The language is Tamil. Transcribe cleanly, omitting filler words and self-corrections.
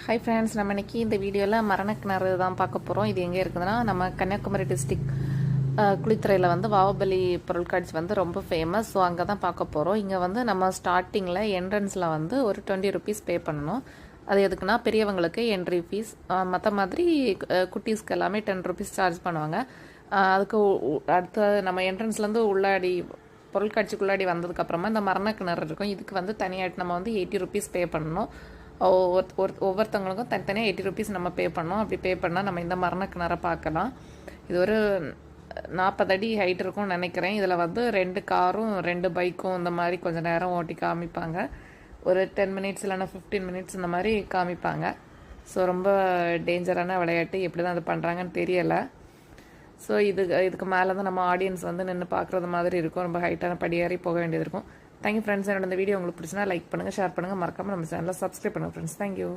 ஹாய் ஃப்ரெண்ட்ஸ், நம்ம இன்றைக்கி இந்த வீடியோவில் மரணக்கிணறு தான் பார்க்க போகிறோம். இது எங்கே இருக்குதுன்னா, நம்ம கன்னியாகுமரி டிஸ்ட்ரிக் குளித்துறையில் வந்து வாவபலி பொருட்காட்சி வந்து ரொம்ப ஃபேமஸ். ஸோ அங்கே தான் பார்க்க போகிறோம். இங்கே வந்து நம்ம ஸ்டார்டிங்கில் என்ட்ரன்ஸில் வந்து ஒரு 20 ருபீஸ் பே பண்ணணும். அது எதுக்குன்னா பெரியவங்களுக்கு என்ட்ரி ஃபீஸ், மற்ற மாதிரி குட்டீஸ்க்கு எல்லாமே 10 ருபீஸ் சார்ஜ் பண்ணுவாங்க. அதுக்கு அடுத்த நம்ம என்ட்ரன்ஸ்லேருந்து உள்ளாடி பொருட்காட்சிக்குள்ளாடி வந்ததுக்கப்புறமா இந்த மரணக்கிணறு இருக்கும். இதுக்கு வந்து தனியாக நம்ம வந்து 80 ருபீஸ் பே பண்ணணும். ஒவ்வொருத்தவங்களுக்கும் தனித்தனியாக 80 ருபீஸ் நம்ம பே பண்ணோம். அப்படி பே பண்ணால் நம்ம இந்த மரணக்கிணறை பார்க்கலாம். இது ஒரு 40 அடி ஹைட் இருக்கும்னு நினைக்கிறேன். இதில் வந்து 2 காரும் 2 பைக்கும் இந்த மாதிரி கொஞ்சம் நேரம் ஓட்டி காமிப்பாங்க. ஒரு 10 மினிட்ஸ் இல்லைன்னா 15 மினிட்ஸ் இந்த மாதிரி காமிப்பாங்க. ஸோ ரொம்ப டேஞ்சரான விளையாட்டு. எப்படி தான் அது பண்ணுறாங்கன்னு தெரியலை. ஸோ இதுக்கு மேலே தான் நம்ம ஆடியன்ஸ் வந்து நின்று பார்க்குறது மாதிரி இருக்கும். ரொம்ப ஹைட்டான படியேறி போக வேண்டியது இருக்கும். Thank you friends. என்னோட இந்த வீடியோ உங்களுக்கு பிடிச்சினா லைக் பண்ணுங்கள், ஷேர் பண்ணுங்கள், மறக்காமல் நம்ம சேனலை சப்ஸ்கிரைப் பண்ணுங்கள் ஃப்ரெண்ட்ஸ். தேங்க்யூ.